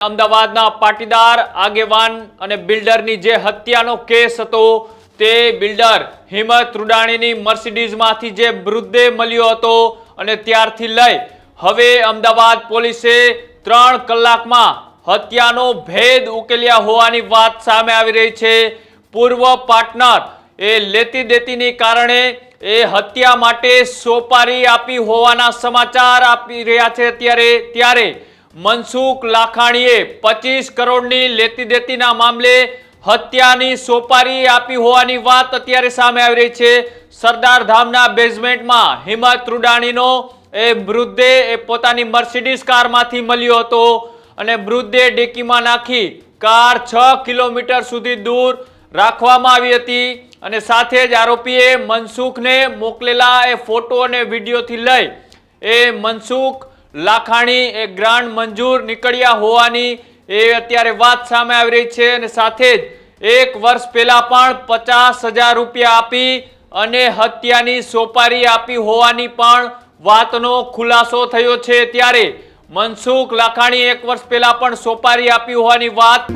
અમદાવાદના પાટીદાર આગેવાન અને બિલ્ડરની જે હત્યાનો કેસ હતો તે બિલ્ડર હિંમત રૂડાણીની મર્સિડીઝમાંથી જે મૃતદેહ મળ્યો હતો અને ત્યારથી લઈ હવે અમદાવાદ પોલીસે 3 કલાકમાં હત્યાનો ભેદ ઉકેલ્યા હોવાની વાત સામે આવી રહી છે। પૂર્વ પાર્ટનર એ લેતી દેતીને કારણે એ હત્યા માટે સોપારી આપી હોવાના સમાચાર આપી રહ્યા છે। ત્યારે મનસુખ લાખાણીએ 25 કરોડની લેતી દેતીના મામલે હત્યાની સોપારી આપી હોવાની વાત અત્યારે સામે આવી રહી છે। સરદાર ધામના બેઝમેન્ટમાં હિંમત રૂડાણીનો એ મૃતદેહ પોતાની મર્સિડીઝ કારમાંથી મળ્યો હતો અને મૃતદેહ ડેકીમાં નાખી કાર 6 કિલોમીટર સુધી દૂર રાખવામાં આવી હતી અને સાથે જ આરોપીએ મનસુખને મોકલેલા એ ફોટો અને વિડીયોથી લઈ એ મનસુખ લાખાણી એ ગ્રાન્ટ મંજૂર નીકળ્યા હોવાની એ અત્યારે વાત સામે આવી રહી છે અને સાથે જ 1 વર્ષ પહેલા પણ 50,000 રૂપિયા આપી અને હત્યાની સોપારી આપી હોવાની પણ વાતનો ખુલાસો થયો છે। ત્યારે મનસુખ લાખાણી 1 વર્ષ પહેલા પણ સોપારી આપી હોવાની વાત